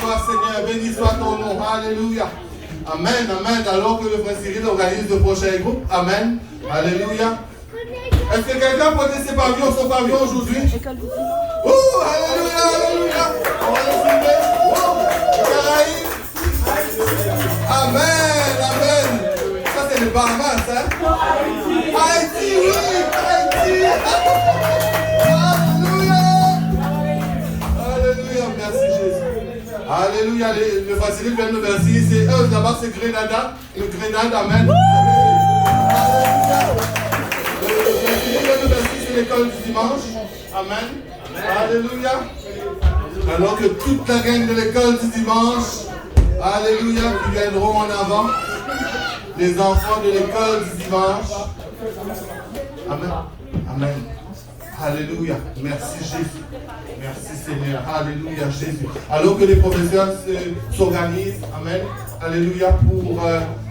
toi, Seigneur. Béni soit ton nom. Alléluia. Amen, amen. Alors que le frère Cyril organise le prochain groupe. Amen. Alléluia. Est-ce que quelqu'un portait ses pavillons, son pavillon aujourd'hui? Oh, alléluia, alléluia. On va le filmer. Oh, Caraïbes. Amen, amen. Ça, c'est le Bahamas, hein? Haïti, oui, Haïti. Alléluia. Alléluia, merci Jésus. Alléluia, le facile vient de me verser. C'est eux, là-bas, c'est Grenada. Le Grenade, amen. Alléluia. C'est l'école du dimanche. Amen. Alléluia. Alors que toute la gang de l'école du dimanche, alléluia, qui viendront en avant, les enfants de l'école du dimanche. Amen. Amen. Alléluia. Merci Jésus. Merci Seigneur. Alléluia Jésus. Alors que les professeurs s'organisent. Amen. Alléluia pour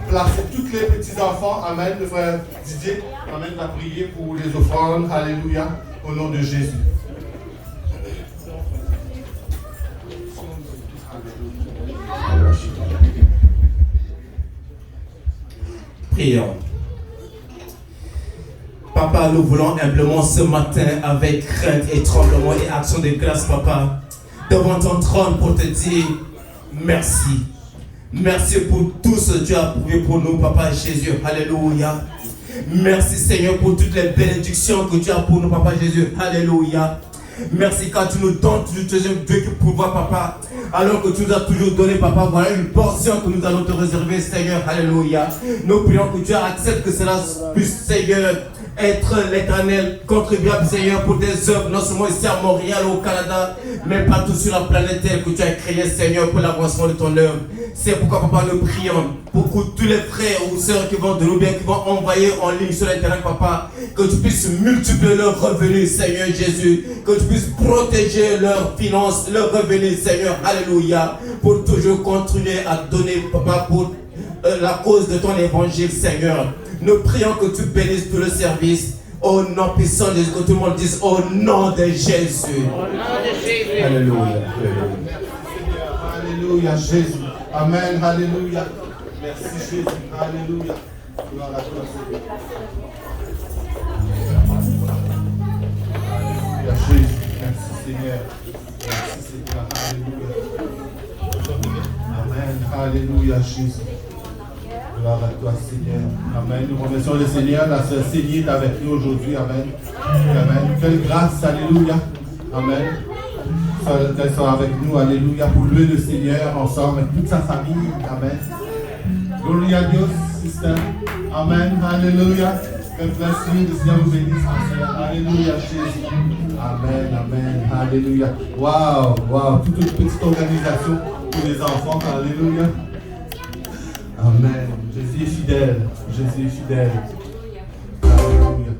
placer tous les petits enfants. Amen. Le frère Didier. Amen. Va prier pour les offrandes. Alléluia. Au nom de Jésus. Prions. Papa, nous voulons humblement ce matin, avec crainte et tremblement et action de grâce, Papa, devant ton trône pour te dire merci. Merci pour tout ce que tu as prouvé pour nous, Papa Jésus. Alléluia. Merci, Seigneur, pour toutes les bénédictions que tu as pour nous, Papa Jésus. Alléluia. Merci car tu nous donnes toujours Dieu qui pouvoir, Papa. Alors que tu nous as toujours donné, Papa, voilà une portion que nous allons te réserver, Seigneur. Alléluia. Nous prions que tu acceptes que cela puisse, Seigneur, être l'éternel contribuable, Seigneur, pour tes œuvres, non seulement ici à Montréal, au Canada, mais partout sur la planète Terre que tu as créé, Seigneur, pour l'avancement de ton œuvre. C'est pourquoi, Papa, nous prions pour que tous les frères ou sœurs qui vont de nous bien, qui vont envoyer en ligne sur l'internet, Papa, que tu puisses multiplier leurs revenus, Seigneur Jésus, que tu puisses protéger leurs finances, leurs revenus, Seigneur, alléluia, pour toujours continuer à donner, Papa, pour la cause de ton évangile, Seigneur. Nous prions que tu bénisses tout le service. Au nom puissant de Jésus, que tout le monde dise au nom de Jésus. Au nom de Jésus. Alléluia. Alléluia, Jésus. Amen. Alléluia. Merci Jésus. Alléluia. Gloire à toi, Seigneur. Alléluia, Jésus. Merci Seigneur. Merci Seigneur. Alléluia. Amen. Alléluia, Jésus. Gloire à toi, Seigneur. Amen. Nous remercions le Seigneur. La sœur Céline est avec nous aujourd'hui. Amen. Amen. Quelle grâce. Alléluia. Amen. Qu'elle soit avec nous. Alléluia. Pour louer le Seigneur ensemble avec toute sa famille. Amen. Gloria a Dios, sister. Amen. Alléluia. God bless you. Le Seigneur vous bénisse, ma sœur. Alléluia, Jésus. Amen. Amen. Alléluia. Waouh. Waouh. Toute une petite organisation pour les enfants. Alléluia. Amen. Jésus est fidèle. Jésus est fidèle. Alléluia.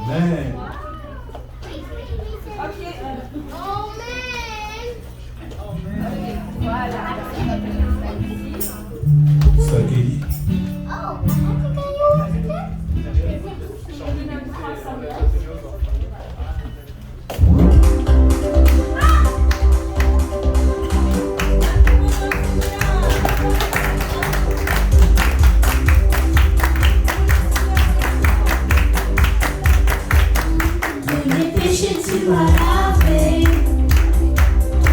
Amen. Voilà. Ça guérit. Tu m'as lavé,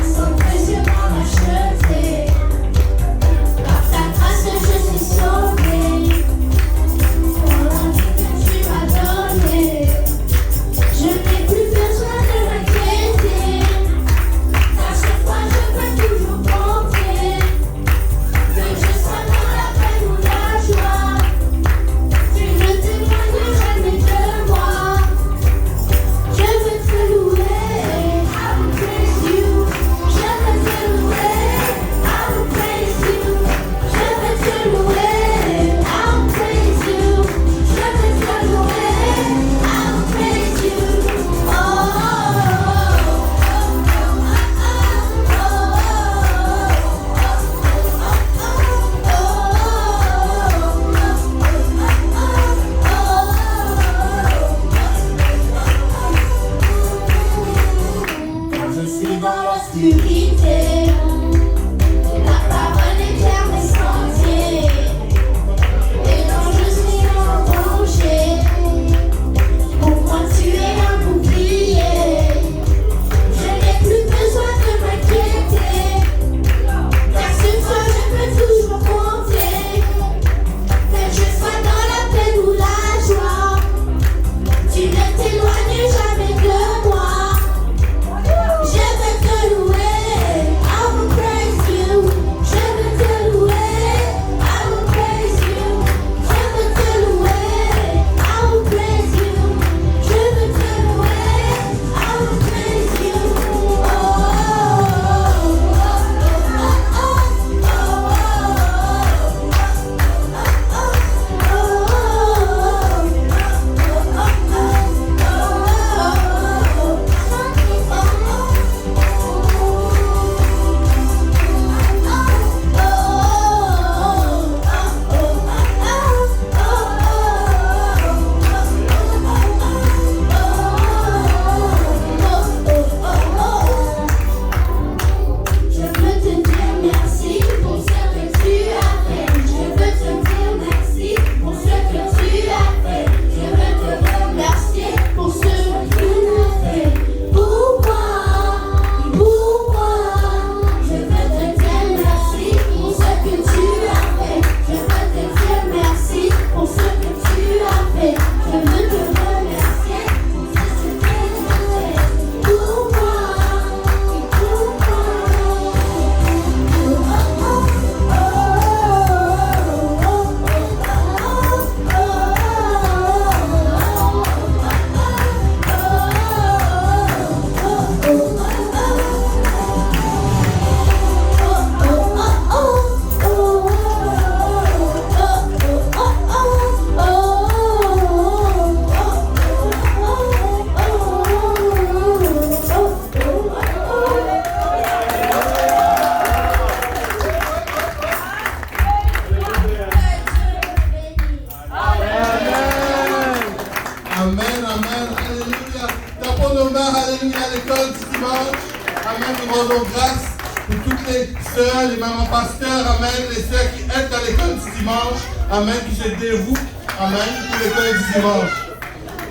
sans précieux m'en acheté. Par ta grâce je suis sauvé, pour la vie que tu m'as donnée. Je n'ai plus besoin de m'inquiéter, car chaque fois je peux toujours compter que je serai dans la peine ou la joie. Tu ne témoignes jamais de moi. Je veux te louer. Amen, amen, alléluia. Tapons nos mains, alléluia, à l'école du dimanche. Amen, nous rendons grâce pour toutes les sœurs, les mamans pasteurs, amen, les sœurs qui aident dans l'école du dimanche. Amen, qui se dévouent, amen, pour l'école du dimanche.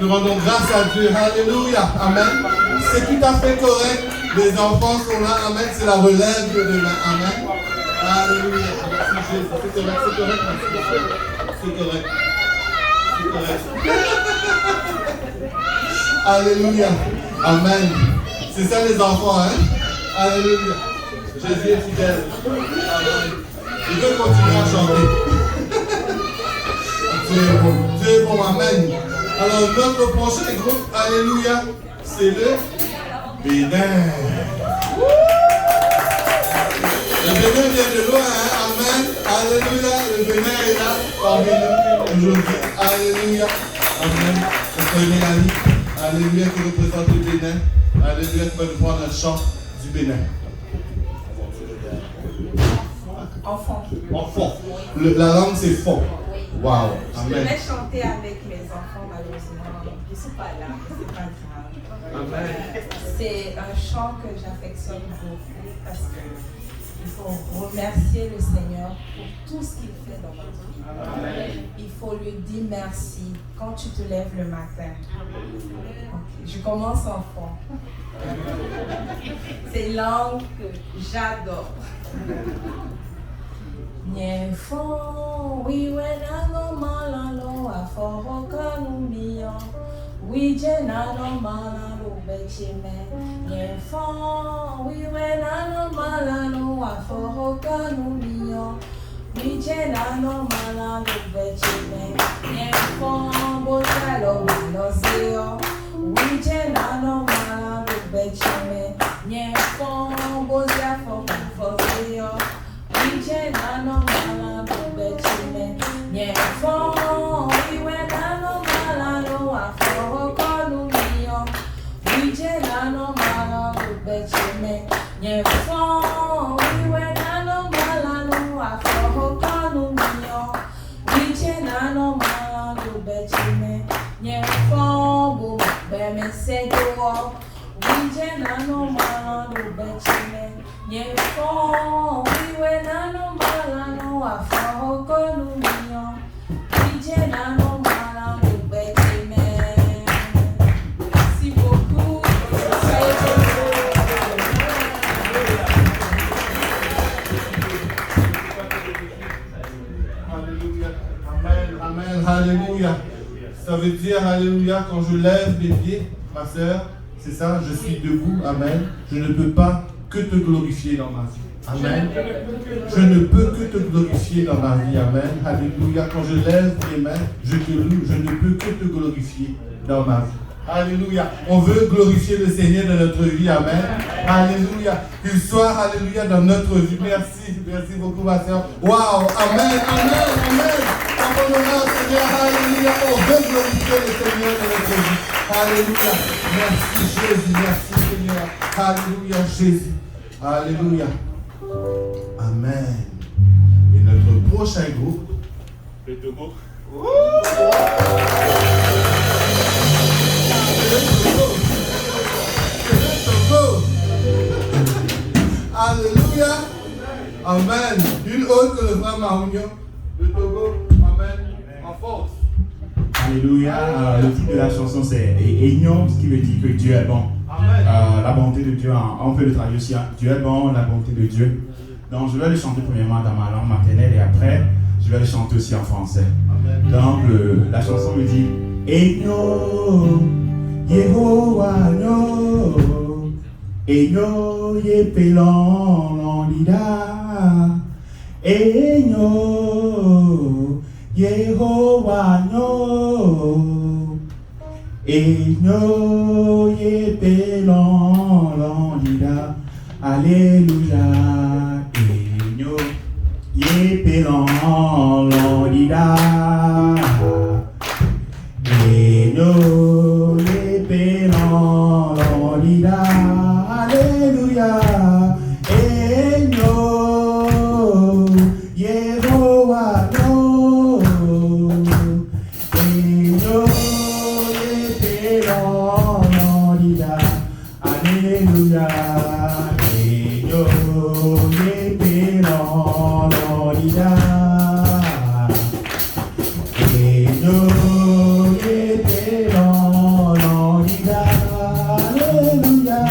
Nous rendons grâce à Dieu, alléluia, amen. C'est tout à fait correct. Les enfants sont là, amen, c'est la relève de demain, amen. Alléluia, merci Jésus, c'est correct, c'est correct. Alléluia. Amen. C'est ça les enfants, hein? Alléluia. Jésus est fidèle. Amen. Il veut continuer à chanter. Dieu est bon. Dieu est bon. Amen. Alors notre prochain groupe, alléluia, c'est le Bénin. Le Bénin vient de loin, hein? Amen. Alléluia. Le Bénin est là parmi nous aujourd'hui. Alléluia. Amen. C'est Mélanie. Alléluia qui représente le Bénin. Alléluia qui va nous prendre un chant du Bénin. Enfant. Enfant. La langue c'est fond. Waouh. Je Amen. devais chanter avec mes enfants, malheureusement. Je ne suis pas là, c'est pas grave. Amen. C'est un chant que j'affectionne beaucoup parce que il faut remercier le Seigneur pour tout ce qu'il fait dans notre vie. Amen. Il faut lui dire merci quand tu te lèves le matin. Okay. Je commence en fond. C'est une langue que j'adore. Nye fon, oui nano malalo aforoka numiyo, oui nano malalo bechime. Nye fon, oui nano malalo aforoka numiyo, oui nano malalo bechime. Nye fon, botalo waloseo, oui nano malalo bechime. Nye fon, botalo waloseo. Nije nano malano bechime, nye fon. Iwe nano malano afoko numiyo. Nije nano malano bechime, nye fon. Iwe nano malano afoko numiyo. Nije nano malano bechime, nye fon. Bu beme sedo. Nije nano malano bechime, nye fon. Iwe nano malano afoko numiyo. Ije nano malano bechime. Merci beaucoup. Alléluia. Amen. Amen. Alléluia. Ça veut dire, alléluia, quand je lève les pieds, ma sœur, c'est ça, je suis debout. Amen. Je ne peux pas que te glorifier dans ma vie. Amen. Je ne peux que te glorifier dans ma vie. Amen. Alléluia. Quand je lève les mains, je te loue. Je ne peux que te glorifier dans ma vie. Alléluia. On veut glorifier le Seigneur dans notre vie. Amen. Alléluia. Qu'il soit, alléluia, dans notre vie. Merci. Merci beaucoup, ma soeur. Waouh. Amen. Amen. Amen. Abandonnons au Seigneur. Alléluia. On veut glorifier le Seigneur dans notre vie. Alléluia. Merci, Jésus. Merci, Seigneur. Alléluia, Jésus. Alléluia. Amen. Et notre prochain groupe, le Togo. Alléluia. Amen. Une autre que le frère Mahounio. Le Togo. Amen. En force. Alléluia. Le titre de la chanson c'est Aignon, ce qui veut dire que Dieu est bon. La bonté de Dieu, on peut le traduire aussi. Dieu est bon, la bonté de Dieu. Donc je vais le chanter premièrement dans ma langue maternelle et après je vais le chanter aussi en français. Amen. Donc la chanson me dit Aignon, Yehovah no, Aignon yepelon lida, Aignon, Yehovah no. Aignon yepelon lida, Alléluia. Aignon yepelon lida, Aignon yepelon lida, Alléluia. Aignon Yehovah no, Aignon Alléluia. Eyo yepelon lolida. Eyo yepelon lolida. Alléluia.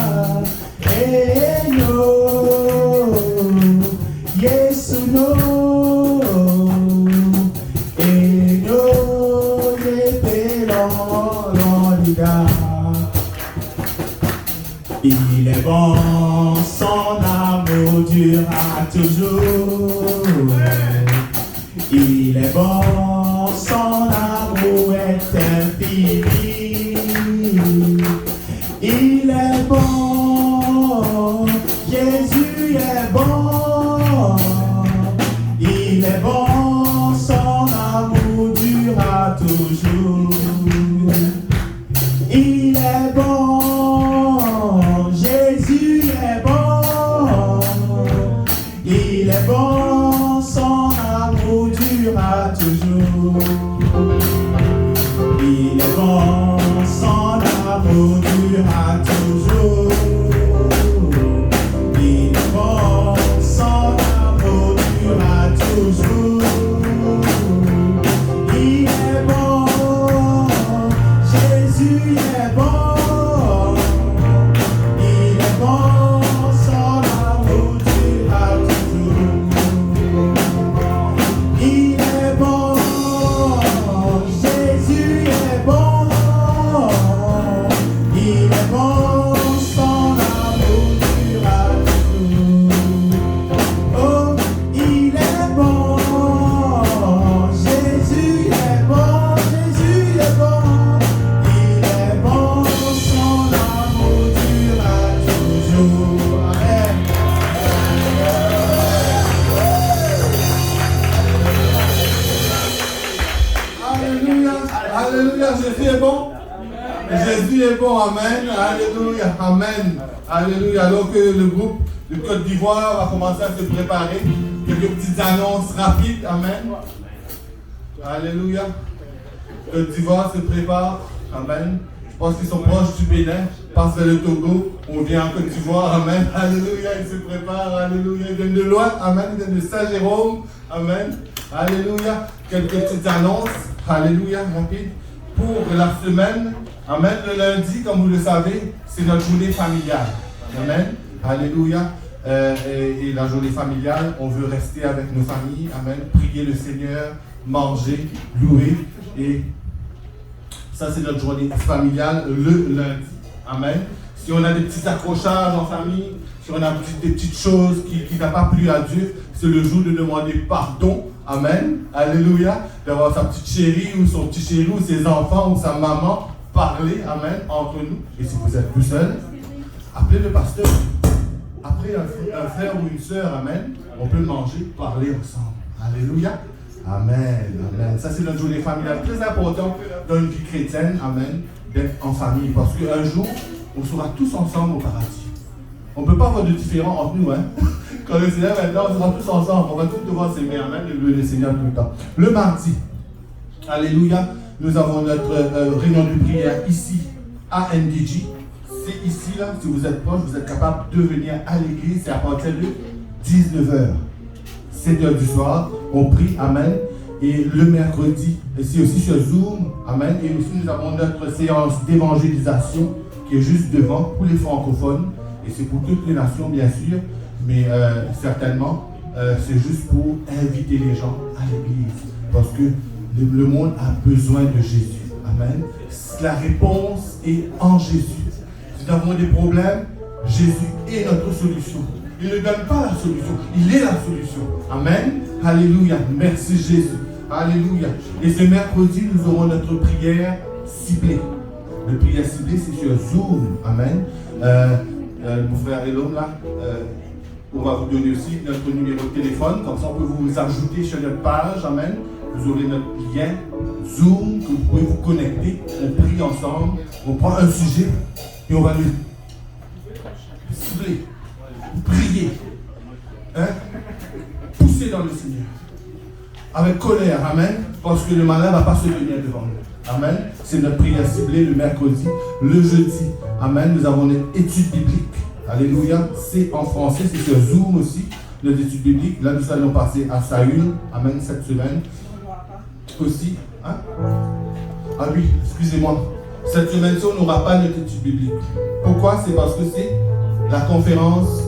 Eyo Yesu no. Eyo yepelon lolida. Il est bon, son amour durera toujours. Il est bon, son amour est infini. Il est bon, Jésus est bon. Il est bon, son amour durera toujours. Il est bon, Jésus est bon. Il est bon, son amour durera toujours. Il est bon, son amour durera toujours. Il est bon, son amour durera toujours. Il est bon, Jésus est bon. Il est bon, son amour durera toujours. Il est bon, Jésus est bon. Il est bon, son amour durera toujours. Oh, il est bon, Jésus est bon, Jésus est bon. Il est bon, son amour durera toujours. Amen. Alléluia. Alléluia. Jésus est bon. Jésus est bon. Amen. Alléluia. Amen. Alléluia. Alors que le groupe de Côte d'Ivoire va commencer à se préparer. Quelques petites annonces rapides. Amen. Alléluia. Côte d'Ivoire se prépare. Amen. Je pense qu'ils sont proches du Bénin. Passe vers le Togo. On vient en Côte d'Ivoire. Amen. Alléluia. Ils se préparent. Alléluia. Ils viennent de loin. Amen. Ils viennent de Saint-Jérôme. Amen. Alléluia. Quelques petites annonces. Alléluia. Rapide. Pour la semaine. Amen. Le lundi, comme vous le savez, c'est notre journée familiale. Amen. Alléluia. Et la journée familiale, on veut rester avec nos familles. Amen. Prier le Seigneur, manger, louer. Et ça, c'est notre journée familiale le lundi. Amen. Si on a des petits accrochages en famille, si on a des petites choses qui n'ont pas plu à Dieu, c'est le jour de demander pardon. Amen. Alléluia. D'avoir sa petite chérie ou son petit chéri ou ses enfants ou sa maman parler. Amen. Entre nous. Et si vous êtes tout seul, appelez le pasteur. Après un frère ou une sœur, amen, on peut manger, parler ensemble. Alléluia. Amen. Amen. Ça, c'est notre journée familiale. Très important dans une vie chrétienne, amen, d'être en famille. Parce qu'un jour, on sera tous ensemble au paradis. On ne peut pas avoir de différent entre nous. Hein? Quand le Seigneur est là, on sera tous ensemble. On va tous devoir s'aimer. Amen. Le Seigneur tout le temps. Le mardi, alléluia, nous avons notre réunion de prière ici à NDG. C'est ici, là, si vous êtes proche, vous êtes capable de venir à l'église. C'est à partir de 19h. 7h du soir, on prie, amen. Et le mercredi, c'est aussi sur Zoom, amen. Et aussi, nous avons notre séance d'évangélisation qui est juste devant pour les francophones. Et c'est pour toutes les nations, bien sûr. Mais certainement, c'est juste pour inviter les gens à l'église. Parce que le monde a besoin de Jésus. Amen. La réponse est en Jésus. Si nous avons des problèmes, Jésus est notre solution. Il ne donne pas la solution, il est la solution. Amen. Alléluia. Merci Jésus. Alléluia. Et ce mercredi, nous aurons notre prière ciblée. La prière ciblée, c'est sur Zoom. Amen. Mon frère Elon, là, on va vous donner aussi notre numéro de téléphone. Comme ça, on peut vous ajouter sur notre page. Amen. Vous aurez notre lien Zoom, que vous pouvez vous connecter. On prie ensemble. On prend un sujet et on va le cibler. Prier, hein? Pousser dans le Seigneur, avec colère, amen, parce que le malin ne va pas se tenir devant nous, amen. C'est notre prière ciblée le mercredi. Le jeudi, amen, nous avons une étude biblique, Alléluia. C'est en français, c'est sur Zoom aussi, les études bibliques. Là, nous allons passer à sa une. Amen, cette semaine. Aussi. Hein? Ah oui, excusez-moi. Cette semaine-ci, on n'aura pas d'études bibliques. Pourquoi? C'est parce que c'est la conférence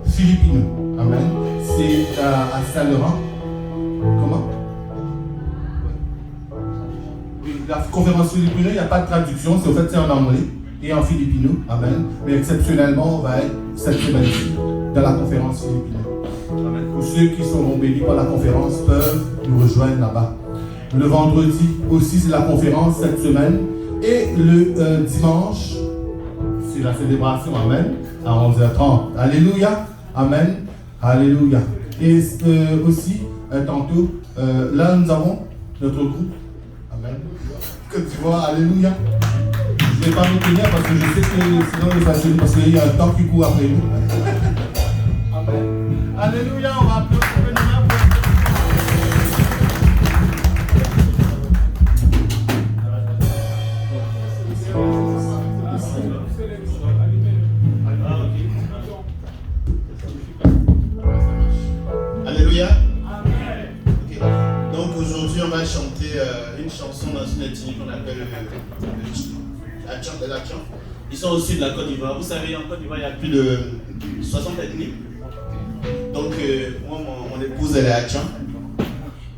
Philippino. Amen. C'est à Saint-Laurent. Comment? Oui, la conférence Philippino, il n'y a pas de traduction. C'est au fait, c'est en anglais et en Philippino. Amen. Mais exceptionnellement, on va être cette semaine-ci dans la conférence Philippino. Amen. Pour ceux qui seront bénis par la conférence, peuvent nous rejoindre là-bas. Le vendredi aussi, c'est la conférence cette semaine. Et le dimanche, c'est la célébration. Amen. À 11h30. Alléluia. Amen. Alléluia. Et aussi, tantôt, là, nous avons notre groupe. Amen. Que tu vois, alléluia. Je ne vais pas me tenir parce que je sais que sinon il est facile, parce qu'il y a un temps qui court après nous. Amen. Alléluia, on va applaudir. Alléluia. Okay. Donc aujourd'hui on va chanter une chanson dans une ethnie qu'on appelle l'Atchan. Ils sont au sud de la Côte d'Ivoire. Vous savez, en Côte d'Ivoire il y a plus de 60 ethnies. Donc moi mon épouse elle est Atchan.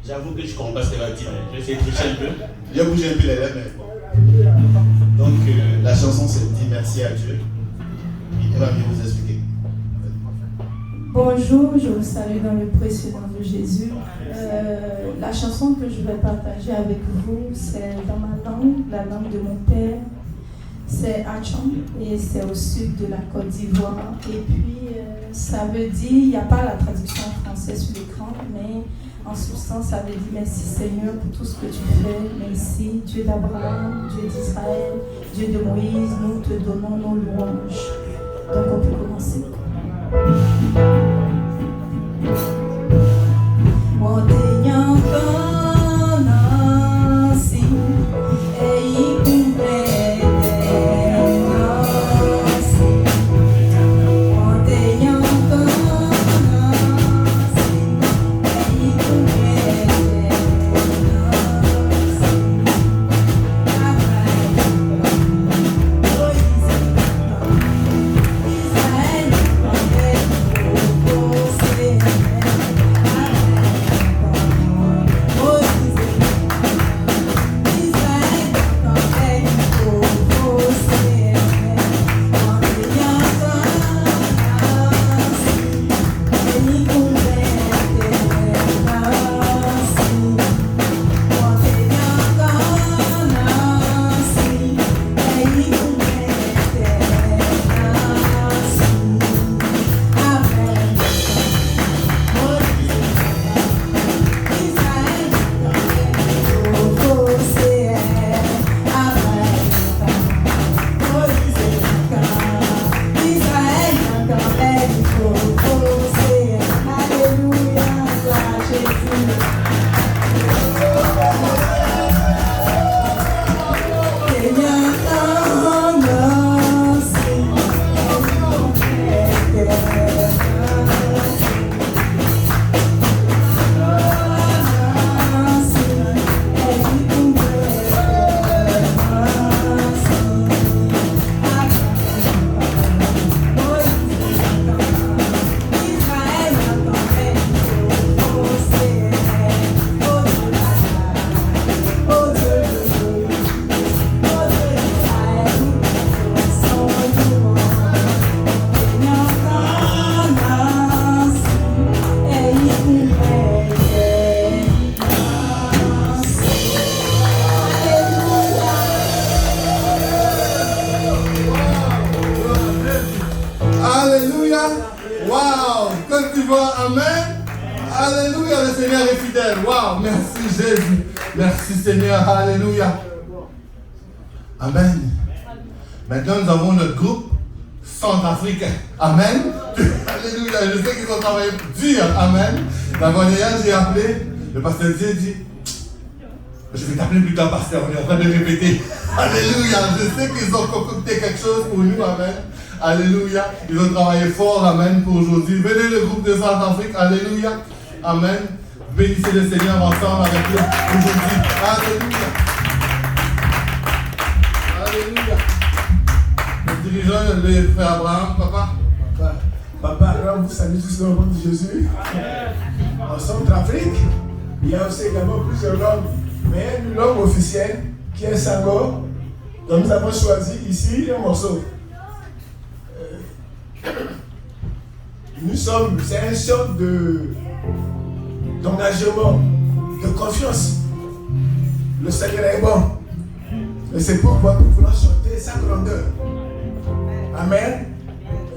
J'avoue que je ne comprends pas ce qu'elle va dire. Je vais essayer de tricher un peu. Je vais bouger un peu les lèvres, mais bon. Donc la chanson c'est dit merci à Dieu. Elle va mieux vous expliquer. Bonjour, je vous salue dans le précieux nom de Jésus. La chanson que je vais partager avec vous, c'est dans ma langue, la langue de mon père. C'est Atchan et c'est au sud de la Côte d'Ivoire. Et puis, ça veut dire, il n'y a pas la traduction en français sur l'écran, mais en substance, ça veut dire merci Seigneur pour tout ce que tu fais. Merci Dieu d'Abraham, Dieu d'Israël, Dieu de Moïse, nous te donnons nos louanges. Donc on peut commencer. Seigneur, alléluia. Amen. Maintenant, nous avons notre groupe centrafricain. Amen. Alléluia. Je sais qu'ils ont travaillé dur. Amen. La dernière, j'ai appelé, le pasteur Dieu dit, je vais t'appeler plus tard, pasteur, on est en train de répéter. Alléluia. Je sais qu'ils ont concocté quelque chose pour nous. Amen. Alléluia. Ils ont travaillé fort. Amen. Pour aujourd'hui. Venez le groupe de Centrafrique. Alléluia. Amen. Bénissez le Seigneur ensemble avec nous aujourd'hui. Alléluia. Alléluia. Le dirigeant, le frère Abraham, papa. Papa, alors vous saluez tous le nom de Jésus. En Centrafrique, il y a aussi également plusieurs langues. Mais une langue officielle qui est Sango. Donc nous avons choisi ici un morceau. C'est un chant d'engagement, de confiance. Le Seigneur est bon. Et c'est pourquoi nous voulons chanter sa grandeur. Amen.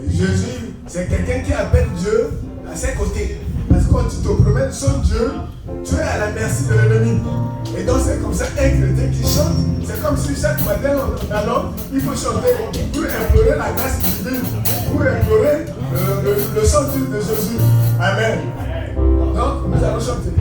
Jésus, c'est quelqu'un qui appelle Dieu à ses côtés. Parce que quand tu te promènes sans Dieu, tu es à la merci de l'ennemi. Et donc c'est comme ça un chrétien qui chante. C'est comme si chaque matin en allant, il faut chanter pour implorer la grâce divine, pour implorer le salut de Jésus. Amen. Donc nous allons chanter.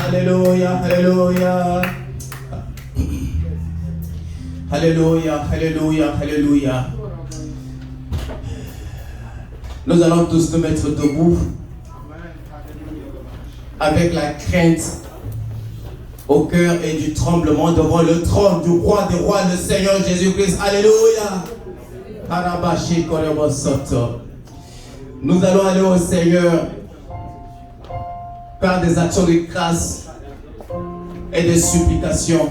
Alléluia, alléluia. Alléluia, alléluia, alléluia. Nous allons tous nous mettre debout avec la crainte au cœur et du tremblement devant le trône du roi des rois, le Seigneur Jésus-Christ. Alléluia. Nous allons aller au Seigneur par des actions de grâce et de supplication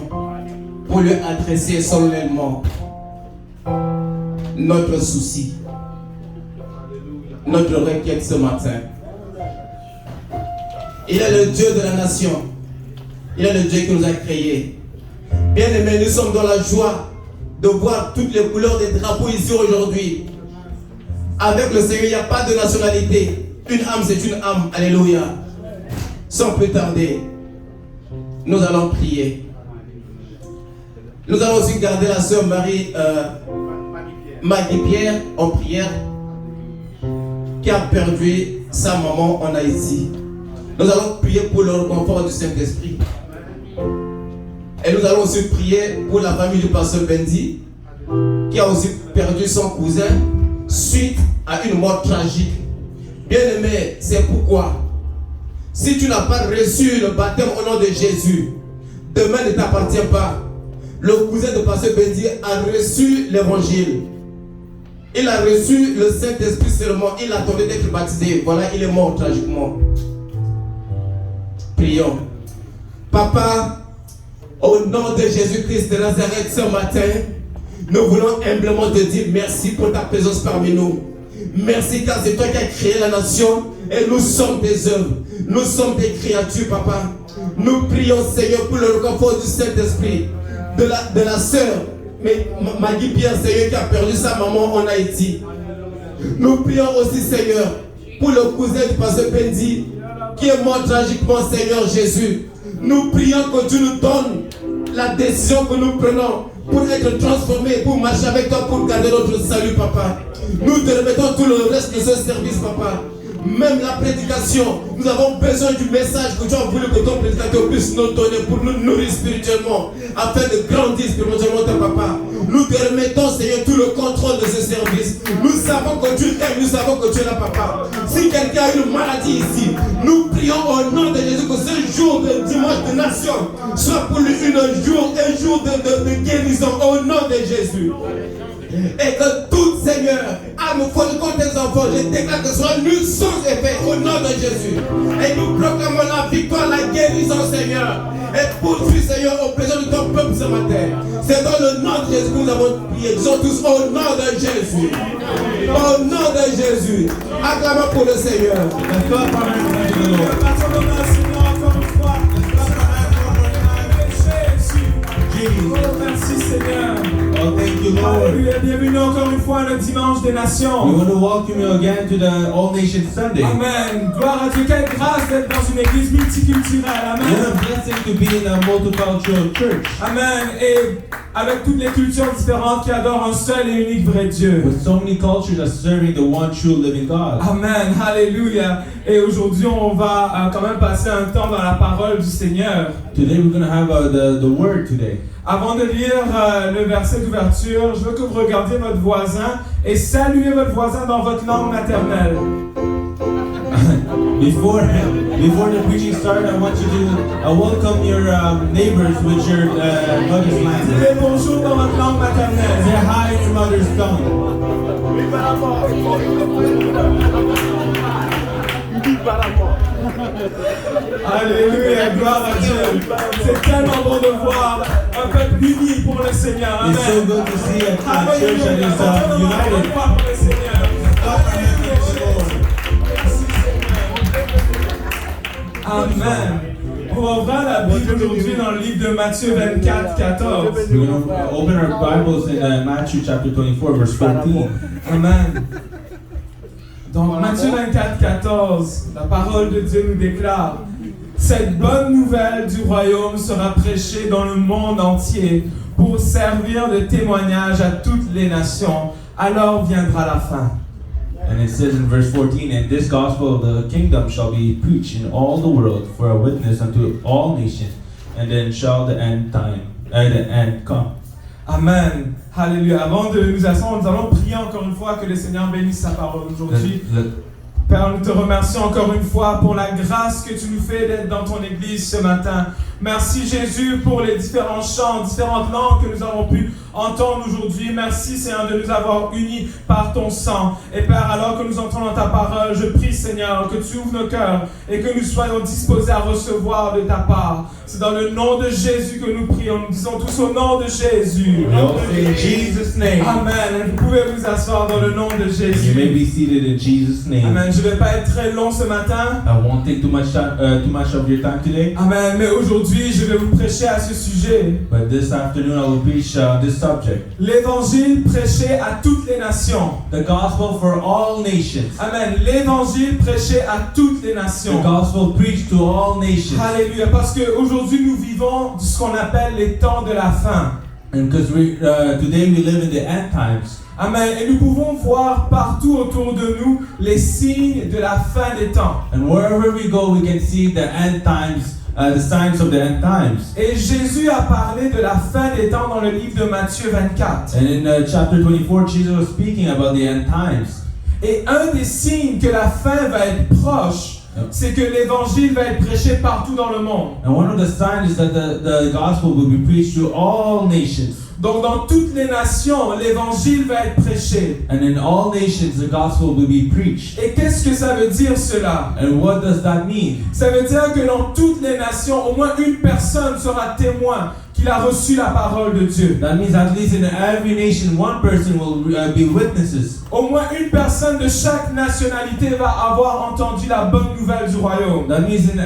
pour lui adresser solennellement notre souci, notre requête ce matin. Il est le Dieu de la nation. Il est le Dieu qui nous a créés. Bien aimés, nous sommes dans la joie de voir toutes les couleurs des drapeaux ici aujourd'hui. Avec le Seigneur, il n'y a pas de nationalité. Une âme, c'est une âme. Alléluia. Sans plus tarder, nous allons prier. Nous allons aussi garder la sœur Maggie Pierre en prière, qui a perdu sa maman en Haïti. Nous allons prier pour le confort du Saint-Esprit. Et nous allons aussi prier pour la famille du pasteur Bendy, qui a aussi perdu son cousin suite à une mort tragique. Bien-aimé, c'est pourquoi, si tu n'as pas reçu le baptême au nom de Jésus, demain ne t'appartient pas. Le cousin de pasteur Bendy a reçu l'évangile. Il a reçu le Saint-Esprit seulement. Il attendait d'être baptisé. Voilà, il est mort tragiquement. Prions. Papa, au nom de Jésus-Christ de Nazareth, ce matin, nous voulons humblement te dire merci pour ta présence parmi nous. Merci car c'est toi qui as créé la nation et nous sommes des œuvres. Nous sommes des créatures, papa. Nous prions, Seigneur, pour le réconfort du Saint-Esprit, de la sœur Maggie Pierre, Seigneur, qui a perdu sa maman en Haïti. Nous prions aussi, Seigneur, pour le cousin du pasteur Bendy, qui est mort tragiquement, Seigneur Jésus. Nous prions que tu nous donnes la décision que nous prenons pour être transformés, pour marcher avec toi, pour garder notre salut, papa. Nous te remettons tout le reste de ce service, papa. Même la prédication, nous avons besoin du message que tu as voulu que ton prédicateur puisse nous donner pour nous nourrir spirituellement, afin de grandir spirituellement, ton papa. Nous te remettons, Seigneur, tout le contrôle de ce service. Nous savons que tu aimes, nous savons que tu es là, papa. Si quelqu'un a une maladie ici, nous prions au nom de Jésus que ce jour de dimanche de nation soit pour lui un jour de guérison au nom de Jésus. Et que tout, Seigneur, âme folle contre tes enfants, je déclare que ce soit nul sans effet au nom de Jésus. Et nous proclamons la victoire, la guérison, Seigneur. Et poursuis, Seigneur, au plaisir de ton peuple ce matin. C'est dans le nom de Jésus que nous avons prié. Disons tous au nom de Jésus. Au nom de Jésus. Acclamons pour le Seigneur. Merci Seigneur. Oh, thank you, Lord. Alléluia. Bienvenue encore une fois le dimanche des nations. We want to welcome you again to the All Nations Sunday. Amen. Gloire à Dieu. Quelle grâce d'être dans une église multiculturelle. Amen. What a blessing to be in a multicultural church. Amen. Et avec toutes les cultures différentes qui adorent un seul et unique vrai Dieu. With so many cultures are serving the one true living God. Amen. Alléluia. Et aujourd'hui, on va quand même passer un temps dans la parole du Seigneur. Today we're going to have the word today. Avant de lire le verset d'ouverture, je veux que vous regardiez votre voisin et saluez votre voisin dans votre langue maternelle. Before the preaching started, I want you to welcome your neighbors with your mother's Dites language. bonjour dans votre langue maternelle. Say hi in your mother's tongue. Alléluia, gloire à Dieu. C'est tellement bon de voir un peuple uni pour le Seigneur. Amen. It's so good to see a church that Alléluia. is united. Pour le Seigneur. Amen. On va ouvrir la Bible aujourd'hui dans le livre de Matthieu 24, 14. We're going to open our Bibles in Matthew chapter 24, verse 14. Amen. Donc Matthieu 24, 14, la parole de Dieu nous déclare: cette bonne nouvelle du royaume sera prêchée dans le monde entier pour servir de témoignage à toutes les nations. Alors viendra la fin. And it says in verse 14, and this gospel of the kingdom shall be preached in all the world for a witness unto all nations, and then shall the end come. Amen. Alléluia. Avant de nous asseoir, nous allons prier encore une fois que le Seigneur bénisse sa parole aujourd'hui. Père, nous te remercions encore une fois pour la grâce que tu nous fais d'être dans ton église ce matin. Merci Jésus pour les différents chants, différentes langues que nous avons pu entendre aujourd'hui. Merci Seigneur de nous avoir unis par ton sang. Et Père, alors que nous entendons ta parole, je prie Seigneur que tu ouvres nos cœurs et que nous soyons disposés à recevoir de ta part. C'est dans le nom de Jésus que nous prions. Nous disons tous au nom de Jésus. In Jesus' name. Amen. Et vous pouvez vous asseoir dans le nom de Jésus. You may be seated in Jesus' name. Amen. Je ne vais pas être très long ce matin. I won't take too much of your time today. Amen. Mais aujourd'hui, je vais vous prêcher à ce sujet. But this afternoon I will preach this subject. L'évangile prêché à toutes les nations. The gospel for all nations. Amen. L'évangile prêché à toutes les nations. The gospel preached to all nations. Alléluia. Parce qu'aujourd'hui, nous vivons ce qu'on appelle les temps de la fin. And because today we live in the end times. Amen. Et nous pouvons voir partout autour de nous les signes de la fin des temps. And wherever we go, we can see the end times, the signs of the end times. Et Jésus a parlé de la fin des temps dans le livre de Matthieu 24. And in chapter 24, Jesus was speaking about the end times. Et un des signes que la fin va être proche, c'est que l'évangile va être prêché partout dans le monde. And one of the signs is that the gospel will be preached to all nations. Donc dans toutes les nations, l'évangile va être prêché. And in all nations, the gospel will be preached. Et qu'est-ce que ça veut dire cela? And what does that mean? Ça veut dire que dans toutes les nations, au moins une personne sera témoin qu'il a reçu la parole de Dieu. That means at least in every nation, one person will be witnesses. Au moins une personne de chaque nationalité va avoir entendu la bonne nouvelle du royaume. That means in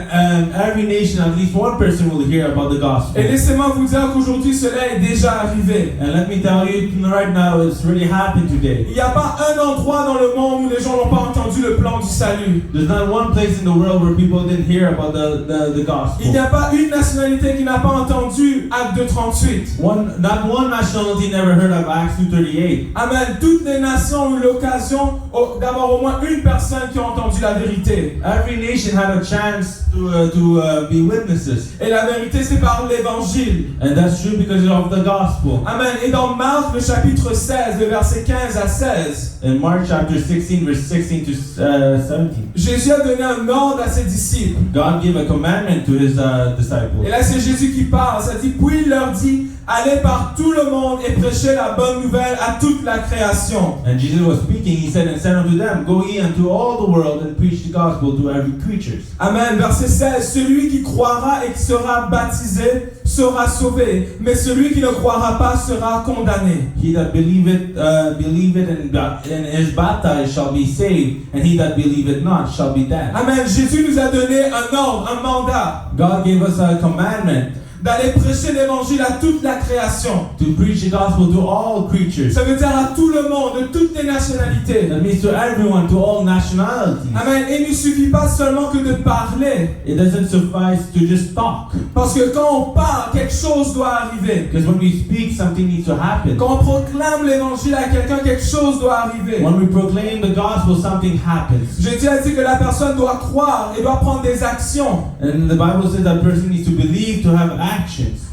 every nation, at least one person will hear about the gospel. Et laissez-moi vous dire qu'aujourd'hui, cela est déjà arrivé. And let me tell you right now, it's really happened today. Il n'y a pas un endroit dans le monde où les gens n'ont pas entendu le plan du salut. There's not one place in the world where people didn't hear about the gospel. Il n'y a pas une nationalité qui n'a pas entendu Acte 2:38. Not one nationality never heard of Acts 2:38. Amen. Toutes les nations ont eu l'occasion d'avoir au moins une personne qui a entendu la vérité. Every nation had a chance to be witnesses. Et la vérité, c'est par l'évangile. And that's true because of the gospel. Amen. Et dans Marc, le chapitre 16, le verset 15 à 16. In Mark chapter 16, verse 16 to 17. Jésus a donné un ordre à ses disciples. God gave a commandment to his disciples. Et là, c'est Jésus qui parle. Ça dit, puis il leur dit, allez par tout le monde et prêchez la bonne nouvelle à toute la création. And Jesus was speaking. He said, and said unto them, go ye unto all the world and preach the gospel to every creature. Amen. Verset 16. Celui qui croira et qui sera baptisé sera sauvé, mais celui qui ne croira pas sera condamné. He that believeth and is baptized shall be saved, and he that believeth not shall be damned. Amen. Jésus nous a donné un ordre, un mandat. God gave us a commandment d'aller prêcher l'évangile à toute la création. To preach the gospel to all creatures. Ça veut dire à tout le monde, de toutes les nationalités. That means to everyone, to all nationalities. Amen. Et il ne suffit pas seulement que de parler. It doesn't suffice to just talk. Parce que quand on parle, quelque chose doit arriver. Because when we speak, something needs to happen. Quand on proclame l'évangile à quelqu'un, quelque chose doit arriver. When we proclaim the gospel, something happens. Jésus a dit que la personne doit croire et doit prendre des actions. And the Bible says that person needs to believe to have actions.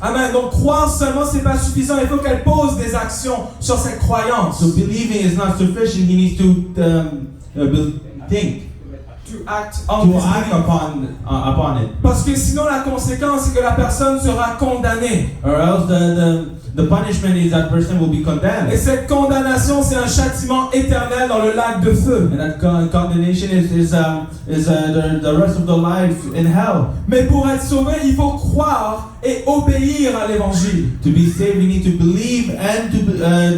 Amen. Donc croire seulement c'est pas suffisant. Il faut qu'elle pose des actions sur cette croyance. So believing is not sufficient. He needs to think. To act upon it. Parce que sinon la conséquence c'est que la personne sera condamnée. Or else the punishment is that person will be condemned. Et cette condamnation c'est un châtiment éternel dans le lac de feu. And that condemnation is the rest of the life in hell. Mais pour être sauvé, il faut croire et obéir à l'évangile. To be saved, you need to believe and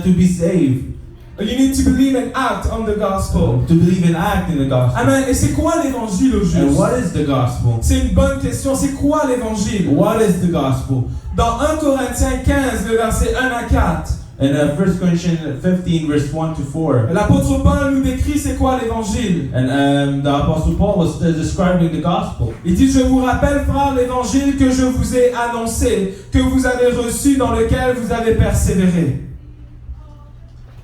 to be saved. You need to believe and act on the gospel. To believe and act in the gospel. Amen. Et c'est quoi l'évangile au juste? And what is the gospel? C'est une bonne question. C'est quoi l'évangile? What is the gospel? Dans 1 Corinthiens 15, le verset 1 à 4. In 1 Corinthians 15, verse 1 to 4. L'apôtre Paul nous décrit c'est quoi l'évangile. And the apostle Paul was describing the gospel. Il dit, je vous rappelle, frères, l'évangile que je vous ai annoncé, que vous avez reçu, dans lequel vous avez persévéré.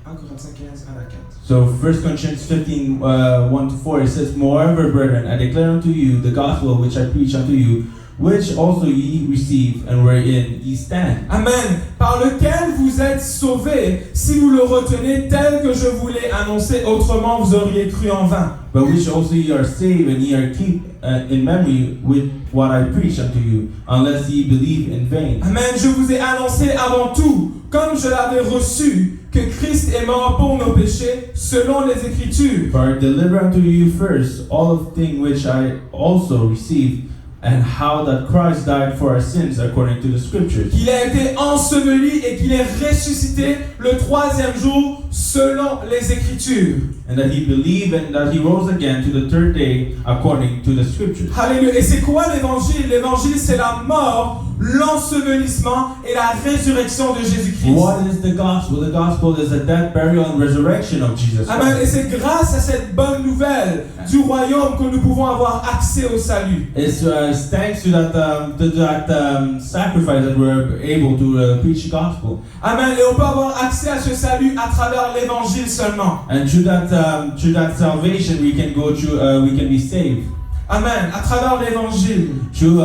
1 Corinthiens 15, 1 à 4. So 1 Corinthians 15, 1 to 4, it says, moreover, brethren, I declare unto you the gospel which I preach unto you, which also ye receive, and wherein ye stand. Amen. Par lequel vous êtes sauvés, si vous le retenez tel que je vous l'ai annoncé, autrement vous auriez cru en vain. But which also ye are saved, and ye are keep in memory with what I preach unto you, unless ye believe in vain. Amen. Je vous ai annoncé avant tout, comme je l'avais reçu, que Christ est mort pour nos péchés, selon les Écritures. For I deliver unto you first all of things which I also received, and how that Christ died for our sins according to the Scriptures. Qu'il a été enseveli et qu'il est ressuscité le troisième jour selon les Écritures. And that he believed and that he rose again to the third day according to the Scriptures. Alléluia. Et c'est quoi l'évangile? L'évangile, c'est la mort l'ensevelissement et la résurrection de Jésus-Christ. What is the gospel? The gospel is the death, burial, and resurrection of Jesus Amen. Et Christ. c'est grâce à cette bonne nouvelle du royaume que nous pouvons avoir accès au salut. It's thanks to that sacrifice that we're able to preach the gospel. Amen. Et on peut avoir accès à ce salut à travers l'évangile seulement. And through that salvation, we can go through. We can be saved. Amen. À travers l'évangile. Through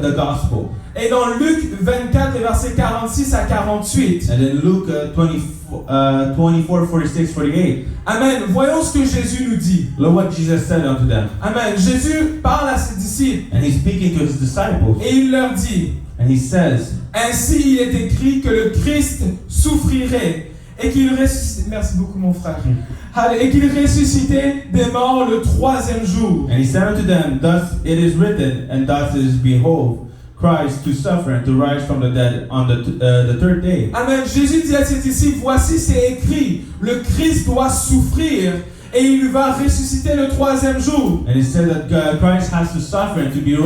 the gospel. Et dans Luc 24, les versets 46 à 48. And in Luke 24, 46, 48. Amen. Voyons ce que Jésus nous dit. Look what Jesus said unto them. Amen. Jésus parle à ses disciples. And he's speaking to his disciples. Et il leur dit. And he says. Ainsi il est écrit que le Christ souffrirait et qu'il ressuscitait. Merci beaucoup mon frère. Et qu'il ressuscitait des morts le 3e jour. And he said unto them, thus it is written, and thus it is behold, Christ to suffer and to rise from the dead on the third day. Amen. Jésus dit à ses disciples, voici c'est écrit, le Christ doit souffrir et il va ressusciter le 3e jour. And he said that Christ has to suffer and to be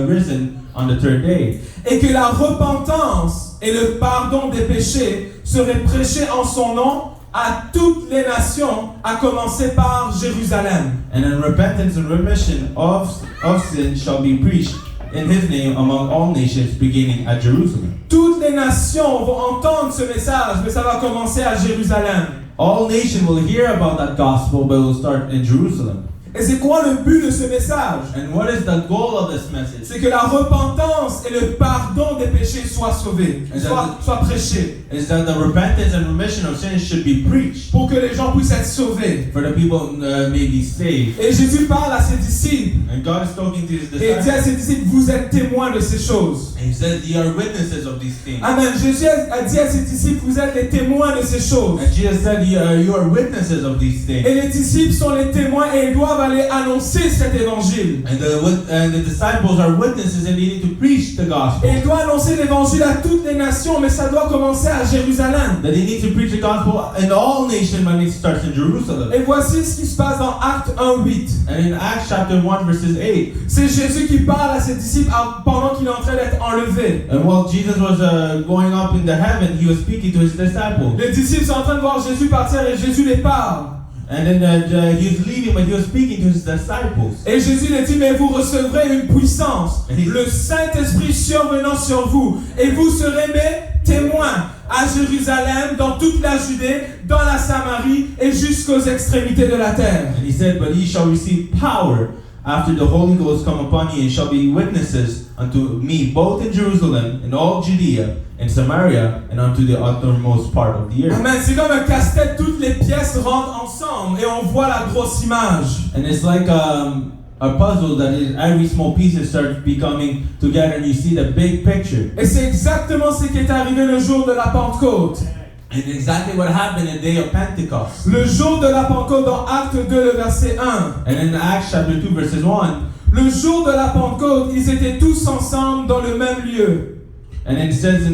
risen on the third day. Et que la repentance et le pardon des péchés seraient prêchés en son nom à toutes les nations, à commencer par Jérusalem. And then repentance and remission of sin shall be preached in his name among all nations, beginning at Jerusalem. Toutes les nations vont entendre ce message, mais ça va commencer à Jérusalem. All nations will hear about that gospel, but it will start in Jerusalem. Et c'est quoi le but de ce message? And what is the goal of this message? C'est que la repentance et le pardon des péchés soient sauvés, soient prêchés. Is that the repentance and remission of sins should be preached? Pour que les gens puissent être sauvés. For the people may be saved. Et Jésus parle à ses disciples. And God is talking to his disciples. Et il dit à ses disciples, vous êtes témoins de ces choses. And he says, ye are witnesses of these things. Amen. Jésus a dit à ses disciples, vous êtes les témoins de ces choses. And Jesus said, you are witnesses of these things. Et les disciples sont les témoins et ils doivent aller annoncer cet évangile. And the disciples are witnesses and they need to preach the gospel. Et ils doivent annoncer l'évangile à toutes les nations, mais ça doit commencer à Jérusalem. That they need to preach the gospel in all nations, but it starts in Jerusalem. Et voici ce qui se passe dans Actes 1:8. And in Acts chapter 1 verses 8. C'est Jésus qui parle à ses disciples pendant qu'il est en train d'être enlevé. And while Jesus was going up in the heaven, he was speaking to his disciples. Les disciples sont en train de voir Jésus partir et Jésus les parle. And then he was leaving, but he was speaking to his disciples. Et Jésus les dit, mais vous recevrez une puissance, le Saint-Esprit survenant sur vous, et vous serez mes témoins à Jérusalem, dans toute la Judée, dans la Samarie et jusqu'aux extrémités de la terre. And he said, but ye shall receive power after the Holy Ghost come upon you, and shall be witnesses unto me both in Jerusalem, in all Judea, in Samaria, and unto the uttermost part of the earth. Amen. C'est comme un casse-tête, toutes les pièces rentrent ensemble et on voit la grosse image. And it's like a puzzle that is every small pieces start becoming together, and you see the big picture. Et c'est exactement ce qui est arrivé le jour de la Pentecôte. And exactly what happened in the day of Pentecost. Le jour de la Pentecôte dans Acte 2, le verset 1. And in Acts chapter 2 verses 1. Le jour de la Pentecôte, ils étaient tous ensemble dans le même lieu. And then it says in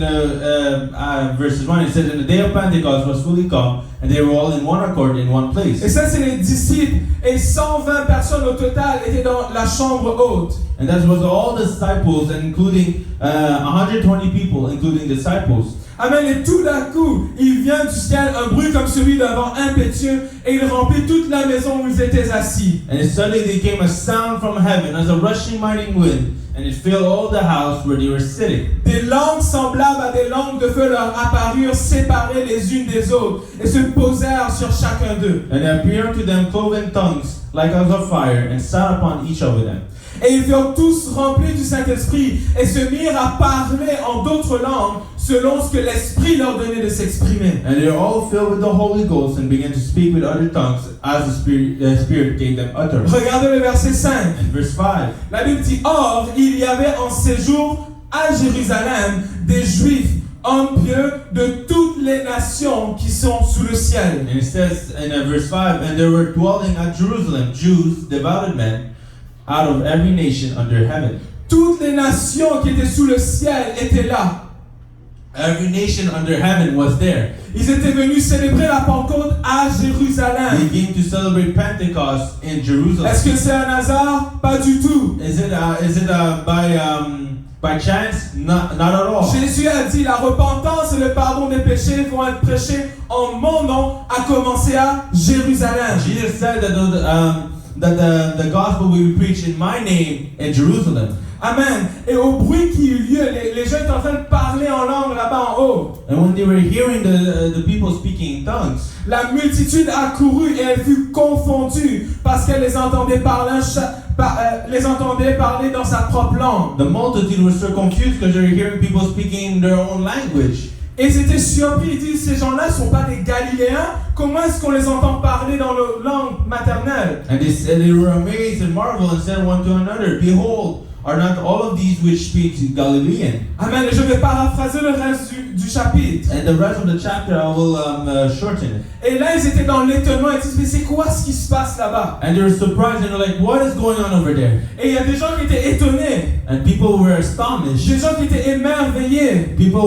verses 1, it says, in the day of Pentecost was fully come, and they were all in one accord in one place. Et ça, c'est les disciples. Et 120 personnes au total étaient dans la chambre haute. And that was all the disciples, including 120 people, including disciples. Amen. Et tout d'un coup, il vient du ciel un bruit comme celui d'un vent impétueux et il remplit toute la maison où ils étaient assis. And suddenly there came a sound from heaven as a rushing mighty wind, and it filled all the house where they were sitting. Des langues semblables à des langues de feu leur apparurent séparées les unes des autres et se posèrent sur chacun d'eux. And there appeared to them cloven tongues like as of fire, and sat upon each of them. Et ils furent tous remplis du Saint-Esprit et se mirent à parler en d'autres langues selon ce que l'Esprit leur donnait de s'exprimer. And they were all filled with the Holy Ghost and began to speak with other tongues as the Spirit gave them utterance. Regardez le verset 5. And verse 5. La Bible dit, or, il y avait en séjour à Jérusalem des Juifs, hommes pieux de toutes les nations qui sont sous le ciel. And it says in verse 5, and there were dwelling at Jerusalem Jews, devout men, out of every nation under heaven. Toutes les nations qui étaient sous le ciel étaient là. Every nation under heaven was there. Ils étaient venus célébrer la Pentecôte à Jérusalem. They came to celebrate Pentecost in Jerusalem. Est-ce que c'est un hasard? Pas du tout. Is it by by chance? Not at all. Jésus a dit, la repentance et le pardon des péchés vont être prêchés en mon nom, à commencer à Jérusalem. Jesus said that the gospel will be preached in my name in Jerusalem. Amen. Et au bruit qui eut lieu, les gens étaient en train de parler en langue là-bas en haut. And when they were hearing the people speaking in tongues, La multitude accourut et elle fut confondue parce qu'elle les entendait parler dans sa propre langue. the multitude was so confused because they were hearing people speaking in their own language. Et ils étaient surpris, ils disent, ces gens-là ne sont pas des Galiléens, comment est-ce qu'on les entend parler dans leur langue maternelle? And they were amazed and marveled and said one to another, Behold, are not all of these which speak Galilean? Amen. Et je vais paraphraser le reste du chapitre. And the rest of the chapter I will shorten it. Et là, ils étaient dans l'étonnement, ils disent, mais c'est quoi ce qui se passe là-bas? And they were surprised and they're like, what is going on over there? Et il y a des gens qui étaient étonnés, And people were astonished. des gens qui étaient émerveillés, People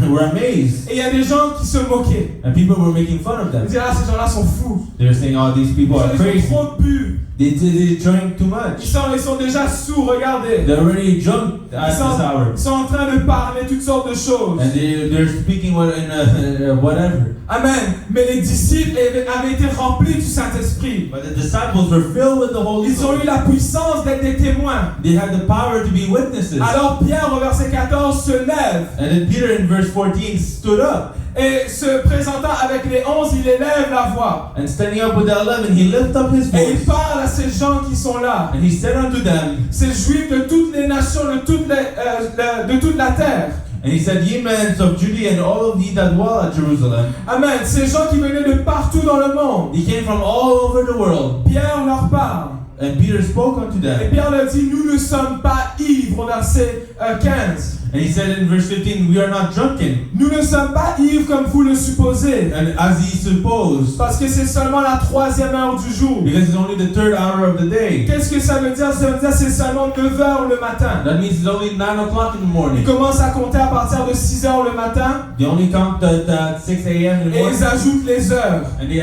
were amazed. et il y a des gens qui se moquaient. And people were making fun of Ils them. disaient, ah, ces gens-là sont fous. They were saying, oh, these people are Ils ont crazy. trop bu. They drank too much. Ils sont déjà sourds, regardez. They're already drunk at this hour. Ils sont en train de parler toutes sortes de choses. And they're speaking in whatever. Amen. Mais les disciples avaient été remplis du Saint-Esprit. But the disciples were filled with the Holy Ils ont eu Spirit. la puissance d'être des témoins. They had the power to be witnesses. Alors Pierre au verset 14 se lève And then Peter in verse 14 stood up. et se présentant avec les 11, il élève la voix. And standing up with the 11, he lifted up his Et il voice. parle à ces gens qui sont là. And he said unto them, Ces juifs de toutes les nations, de toute la terre. and he said, Ye men of Judea and all of ye that dwell at Jerusalem. Amen. Ces gens qui venaient de partout dans le monde. He came from all over the world. Pierre leur parle. And Peter spoke unto Et them. Pierre leur dit, nous ne sommes pas ivres, au verset 15. And he said in verse 15, We are not drunken. Nous ne sommes pas ivres comme vous le supposez. And as he supposed, Parce que c'est seulement la 3e heure du jour. because it's only the 3rd hour of the day. Qu'est-ce que ça veut dire? Ça veut dire que c'est seulement 9h le matin. That means it's only 9 o'clock in the Ils morning. commencent à compter à partir de 6h le matin They only count at 6 a.m. in the et morning. ils ajoutent les heures. And they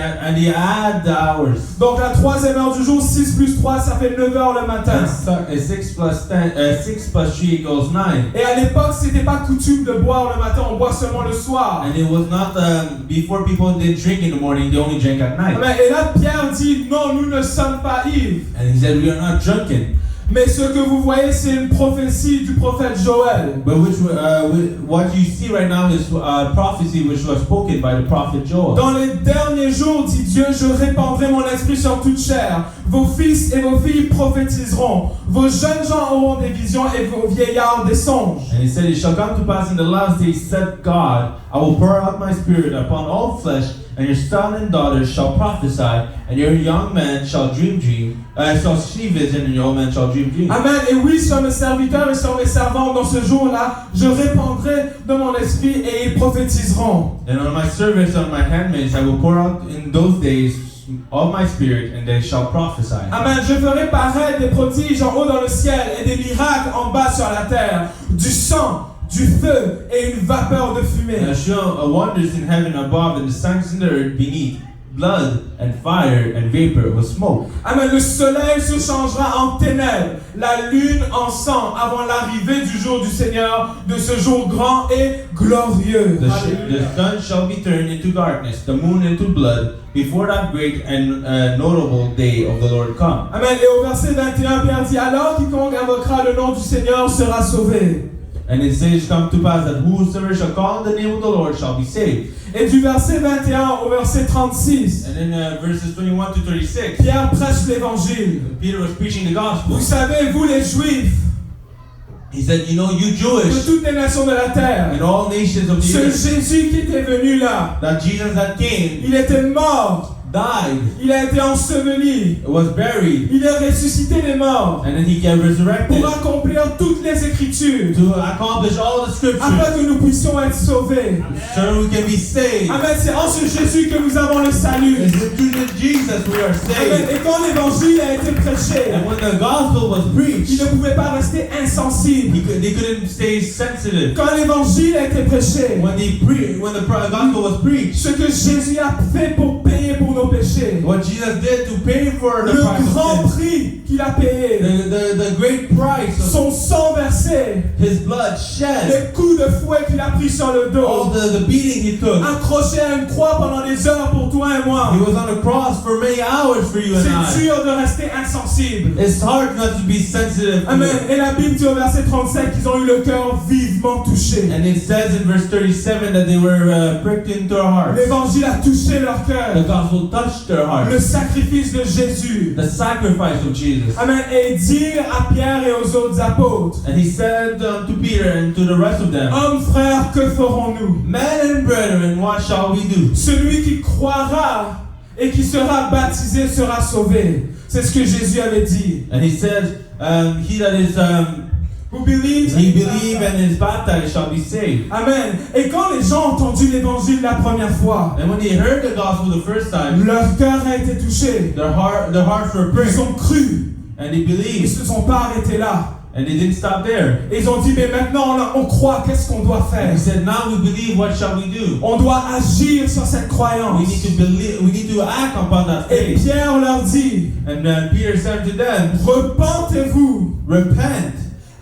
add the hours. Donc la 3e heure du jour, 6 plus 3, ça fait 9h le matin. And 6 plus 3 equals 9. Et à l'époque, c'était pas coutume de boire le matin, on boit seulement le soir. And it was not before people didn't drink in the morning, they only drank at night. Et là, Pierre dit, non, nous ne sommes pas ivres. And he said, We are not drunken. Mais ce que vous voyez, c'est une prophétie du prophète Joël. But what you see right now is a prophecy which was spoken by the prophet Joel. Dans les derniers jours, dit Dieu, je répandrai mon esprit sur toute chair. Vos fils et vos filles prophétiseront. Vos jeunes gens auront des visions et vos vieillards des songes. And he said, It shall come to pass in the last days, said God, I will pour out my spirit upon all flesh, and your sons and daughters shall prophesy, and your young men shall shall see vision, and your old men shall dream dreams. Amen. Et oui, sur mes serviteurs et sur mes servantes, dans ce jour-là, je répandrai de mon esprit et ils prophétiseront. And on my servants, on my handmaids, I will pour out in those days of my spirit, and they shall prophesy. Amen. Je ferai paraître des prodiges en haut dans le ciel et des miracles en bas sur la terre, du sang, du feu et une vapeur de fumée. And I show wonders in heaven above, and the signs in the earth beneath, blood and fire and vapor of smoke. Amen. Le soleil se changera en ténèbres, la lune en sang avant l'arrivée du jour du Seigneur, de ce jour grand et glorieux. The sun shall be turned into darkness, the moon into blood, before that great and notable day of the Lord come. Amen. Et au verset 21, Pierre dit, alors quiconque invoquera le nom du Seigneur sera sauvé. And it says, come to pass that whosoever shall call on the name of the Lord shall be saved. Et du verset 21 au verset 36, And then verses 21 to 36, Pierre prêche l'évangile. Peter was preaching the gospel. Vous savez, vous les Juifs, He said, you know, you de Jewish toutes les nations de la terre, and all nations of the ce earth, Jésus qui était venu là, that Jesus that came, il était mort, died, il a été enseveli, was buried, il a ressuscité les morts and then he got resurrected pour accomplir toutes les Écritures, to accomplish all the scriptures, afin que nous puissions être sauvés. so we can be saved. Amen. C'est en ce Jésus que nous avons le salut. It's through the Jesus we are Amen. saved. Et quand l'évangile a été prêché, And when the gospel was ils preached, ne pouvaient pas rester insensibles. they couldn't stay sensitive. Quand l'évangile a été prêché, When the gospel was preached, ce que Jésus a fait pour payer pour nos péchés, what Jesus did to pay for the le price grand of sin, prix qu'il a payé, the great price of son sang versé, his blood shed, les coups de fouet qu'il a pris sur le all dos, the beating he took. accroché à une croix pendant des heures pour toi et moi. He was on the cross for many hours for you and C'est I. dur de rester insensible. It's hard not to be sensitive to Amen. it. Et la Bible dit au verset 37 qu'ils ont eu le cœur vivement touché. And it says in verse 37 that they were pricked into our hearts. L'évangile a touché leur The cœur. gospel touched their hearts. Le sacrifice de Jésus. The sacrifice of Jesus. Amen. Et dire à Pierre et aux autres apôtres, And he said to Peter and to the rest of them, hommes, frères, que ferons-nous? men and brethren, what shall we do? Celui qui croira et qui sera baptisé sera sauvé. C'est ce que Jésus avait dit. And he says, he that is Who believes? he believe and is baptized shall be saved. Amen. Et quand les gens ont entendu l'évangile la première fois, And when they heard the gospel the first time, leur cœur a été touché. their hearts were Ils pricked, ont cru. and they Ils believed, ne se sont pas arrêtés là. and they didn't stop there. Et ils ont dit, mais maintenant on croit, qu'est-ce qu'on doit faire? He said, now we believe, what shall we do? On doit agir sur cette croyance. We need to believe, we need to act upon that Et faith. Pierre leur dit, And Peter said to them, repentez-vous repent,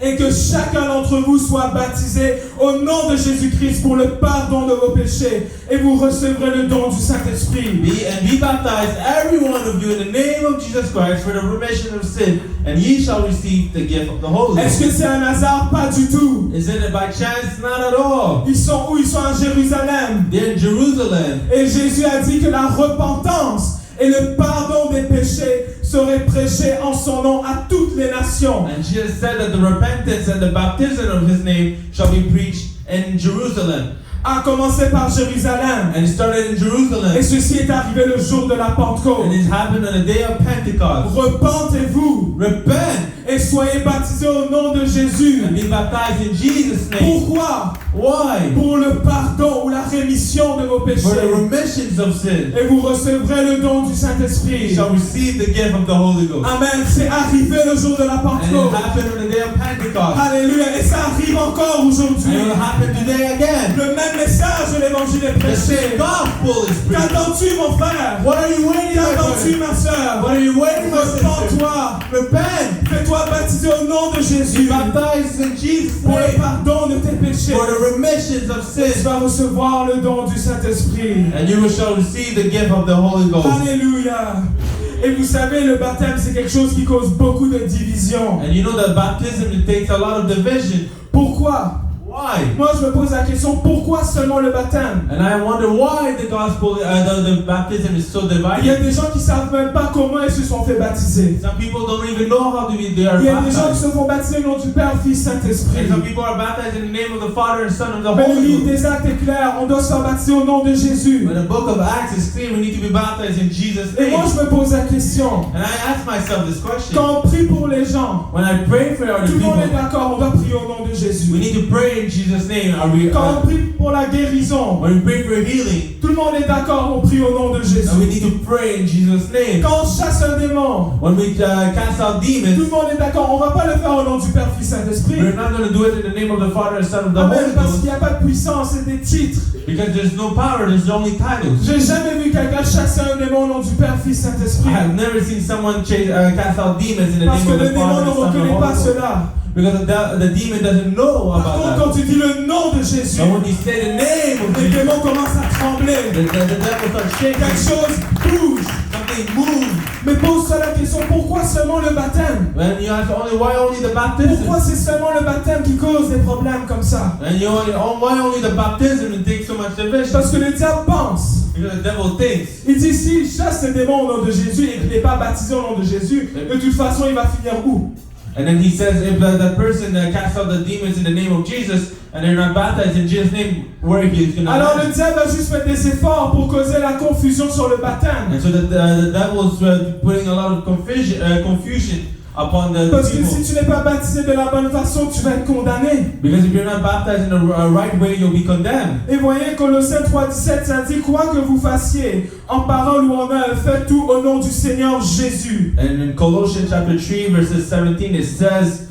et que chacun d'entre vous soit baptisé au nom de Jésus-Christ pour le pardon de vos péchés et vous recevrez le don du Saint-Esprit. be baptized, every one of you, in the name of Jesus Christ, for the remission of sin, and ye shall receive the gift of the Holy Est-ce que Ghost. c'est un hasard? Pas du tout. Is it by chance? Not at all. Ils sont où? Ils sont à Jérusalem. They're in Jerusalem. Et Jésus a dit que la repentance et le pardon des péchés seraient prêchés en son nom à toutes les nations. And Jesus said that the repentance and the baptism of his name shall be preached in Jerusalem. A commencé par Jérusalem. And it started in Jerusalem. Et ceci est arrivé le jour de la Pentecôte. And it happened on the day of Pentecost. Repentez-vous Repent et soyez baptisés au nom de Jésus. and be baptized in Jesus' name. Pourquoi? Why? Pour le pardon ou la rémission de vos péchés. For the remissions of sin. Et vous recevrez le don du You Saint-Esprit. shall receive the gift of the Holy Ghost. Amen. C'est arrivé le jour de la And it Pentecôte. happened on the day of Pentecost. Alléluia. Et ça arrive encore And aujourd'hui. it will happen today again. Le même message de l'évangile est The prêché. same gospel is preached. Qu'attends-tu, mon frère? What are you waiting Qu'attends-tu, for? ma soeur? What are you waiting for, sister? Repends-toi. Repent. Fais-toi baptiser au nom de Be Jésus baptized in Jesus' pour le name. pardon de tes péchés. For the remissions of Et tu sin. vas recevoir le don du Saint-Esprit. And you shall receive the gift of the Holy Ghost. Alléluia. Et vous savez, le baptême, c'est quelque chose qui cause beaucoup de division. And you know that baptism, it takes a lot of division. Pourquoi? Why? Moi, je me pose la question, pourquoi seulement le baptême? And I wonder why the gospel, the baptism is so Il y a divided. des gens qui ne savent même pas comment ils se sont fait baptiser. Some people don't even know how they are Il y a des gens qui baptized. se font baptiser au nom du Père, Fils, Saint-Esprit. And some people are baptized in the name of the Father and Son and the Mais le Holy livre Ghost. des Actes est clair, on doit se faire baptiser au nom de Jésus. But the book of Acts is clear, we need to be baptized in Jesus' Et moi, name. je me pose la question, And I ask myself this question. quand on prie pour les gens, When I pray for other tout le monde est people, d'accord, on doit prier au nom de we Jésus. need to pray in Jesus' name. Are we, Quand on prie pour la guérison, when we pray for healing, tout le monde est d'accord, on prie au nom de Jésus. we need to pray in Jesus' name. Quand on chasse un démon, When we cast out tout demons, le monde est d'accord, on ne va pas le faire au nom du Père, Fils, Saint-Esprit. we're not going to do it in the name of the Father and Son and the Amen, Holy parce Ghost qu'il n'y a pas de puissance, c'est des titres. because there's no power, there's only titles. J'ai jamais vu quelqu'un chasser un démon au nom du Père, Fils, Saint-Esprit. I have never seen someone cast out demons in the Parce name que of le the démon Father ne and Son and the reconnaît Holy pas Ghost cela. because the demon doesn't know Par about contre, that. quand tu dis le nom de Jésus, And when you say the name of les Jesus, démons commencent à trembler. the devil starts Quelque shaking, chose bouge. something moves. Mais pose-toi la question, pourquoi seulement le baptême? And you ask why only the baptism? Pourquoi c'est seulement le baptême qui cause des problèmes comme ça? And why only the baptism it takes so much division? Parce que le diable pense. Because the devil thinks. Il dit, s'il chasse les démons au nom de Jésus et qu'il n'est pas baptisé au nom de Jésus, de toute façon, il va finir où? And then he says, if that person casts out the demons in the name of Jesus and they're not baptized in Jesus' name, where he is going to Alors le diable va juste faire des efforts pour causer la confusion sur le baptême. And so the devil's putting a lot of confusion upon the Parce que people. si tu n'es pas baptisé de la bonne façon, tu vas être condamné. Because if you're not baptized in the right way, you'll be condemned. Et voyez, Colossiens 3,17, ça dit, quoi que vous fassiez, en parole ou en œuvre, faites tout au nom du Seigneur Jésus. And in Colossians chapter 3 verses 17 it says,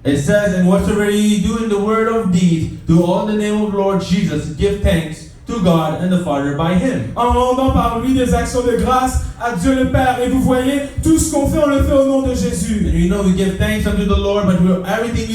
and whatsoever ye do in the word or deed, do all in the name of Lord Jesus, give thanks to God and the Father by Him. En rendant par lui des actions de grâce à Dieu le Père. Et vous voyez, tout ce qu'on fait, on le fait au nom de Jésus. And you know we give thanks unto the Lord, but everything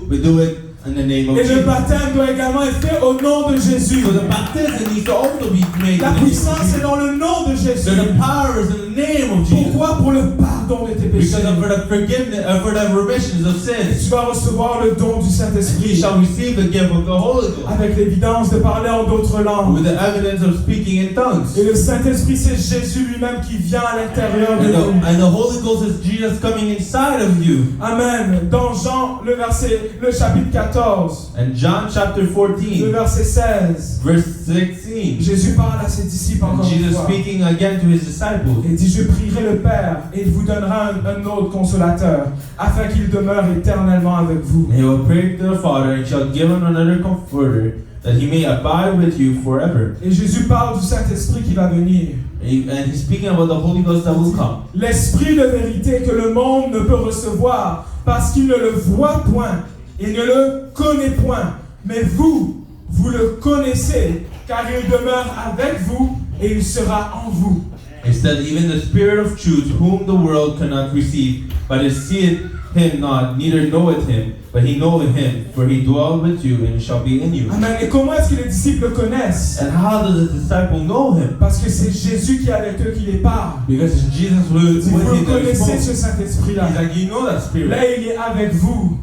we do it in the name of Et Jesus. le baptême doit également être fait au nom de Jésus. So the baptism needs to also be made La in the name of puissance est Jesus. dans le nom de Jésus. So the power is in the name of Jesus. Pourquoi? Pour le pardon de tes péchés. Because for the forgiveness, for the remissions of Tu sins, vas recevoir le don du we Saint-Esprit shall receive the gift of the Holy Ghost avec l'évidence de parler en d'autres langues. with the evidence of speaking in tongues. Et le Saint-Esprit, c'est Jésus lui-même qui vient à l'intérieur de nous. And the Holy Ghost is Jesus coming inside of you. Amen. Dans Jean, le chapitre 14, And John chapter le 14, verset 16, verse 16, Jésus parle à ses disciples and encore une Jesus fois. speaking again to His disciples. Il dit, je prierai le Père et il vous donnera un autre consolateur, afin qu'il demeure éternellement avec vous. And He will pray to the Father, and shall give Him another Comforter, that He may abide with you forever. Et Jésus parle du Saint-Esprit qui va venir. And He's speaking about the Holy Ghost that will come. L'Esprit de vérité que le monde ne peut recevoir, parce qu'il ne le voit point et ne le connaît point. Mais vous le connaissez, car il demeure avec vous et il sera en vous. It said, even the Spirit of truth, whom the world cannot receive, but it seeth Him not, neither knoweth Him, but he knoweth Him, for He dwelleth with you and shall be in you. Amen. Et comment est-ce que les disciples le connaissent? And how does the disciple know Him? Parce que c'est Jésus qui est avec eux qui les parle. Because it's Jesus Vous with le him that connaissez, spoke. ce Saint-Esprit-là. He's like, you know that Spirit. Là, il est avec vous,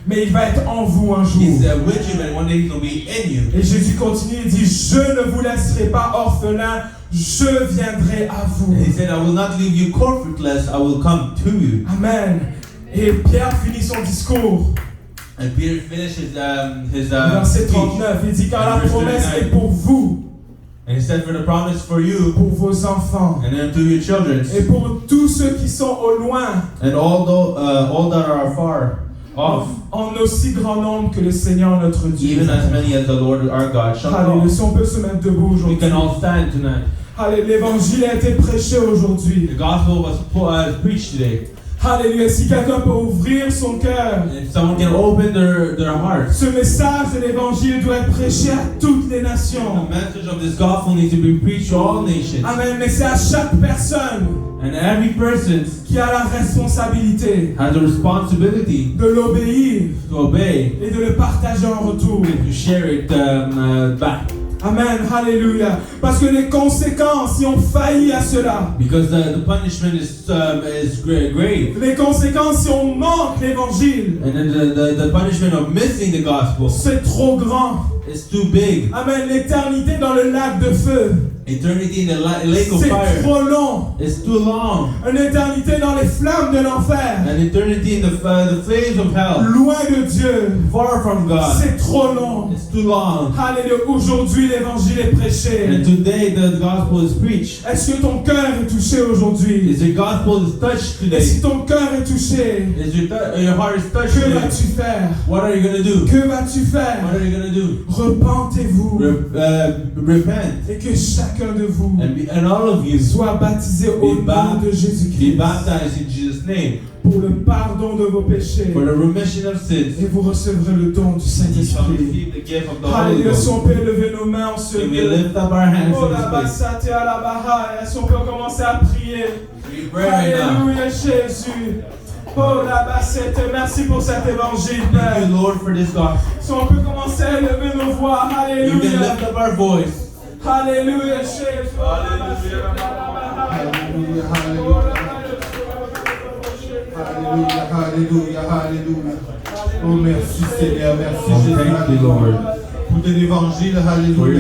mais il va être en vous un jour. He's with you, and one day He will be in you. Et Jésus continue et dit, je ne vous laisserai pas orphelins, je viendrai à vous. And He said, I will not leave you comfortless, I will come to you. Amen. Et Pierre finit son discours. And Peter finished his Verset speech. 39, il dit, car la Verse promesse 39. est pour vous, And He said, for the promise for you, pour vos enfants, and then to your children, et pour tous ceux qui sont au loin, and all that are far off, en aussi grand nombre que le Seigneur notre Dieu. even as many as the Lord our God shall Alléluia. call. Si on peut se mettre debout We aujourd'hui. can all stand tonight. Alléluia. L'évangile a été prêché aujourd'hui. The gospel was preached today. Alléluia. Si quelqu'un peut ouvrir son cœur, And if someone can open their hearts, ce message de l'évangile doit être prêché à toutes les the nations. message of this gospel needs to be preached to all nations. Amen. Mais c'est à chaque personne And every person qui a la responsabilité has a responsibility de l'obéir to obey, et de le partager en retour. to share it back. Amen. Alléluia. Parce que les conséquences, si on faillit à cela, Because the punishment is grave. les conséquences, si on manque l'évangile, And then the punishment of missing the gospel c'est trop grand. is too big. Amen. L'éternité dans le lac de feu, Eternity in the lake of c'est fire trop long. is too long. Une éternité dans les flammes de l'enfer, And eternity in the flames of hell, loin de Dieu, far from God, c'est trop long. it's too long. Alléluia. Aujourd'hui, l'évangile est prêché. And today the gospel is preached. Est-ce que ton cœur est touché aujourd'hui? Is your gospel is touched Et today? si ton cœur est touché, Is your heart is touched que today? vas-tu faire? What are you gonna do? Que vas-tu What faire? are you gonna do? Repentez-vous Repent et que chacun de vous and all of you soit baptisé au nom de be Jésus-Christ baptized in Jesus' name pour le pardon de vos péchés for the remission of sins. et vous recevrez le don du And you shall Saint-Esprit. receive the gift of the Holy Alléluia. Si Ghost. on peut lever nos mains en ce And we lieu. lift up our hands Oh in la this place. bassate à la bahaya. Si on peut commencer à prier. We pray right now. Alléluia Jésus. Oh la bassette, merci pour cet évangile, Père. Thank you, Lord, for this gospel. Si on peut commencer à lever nos voix. You can Alléluia. lift up our voice. Alléluia Jésus. Oh la bassette à la bahaya. Oh la Alléluia, alléluia, alléluia. Oh merci Seigneur, merci Oh, Jésus. thank you, Lord. Pour de l'évangile, For alléluia.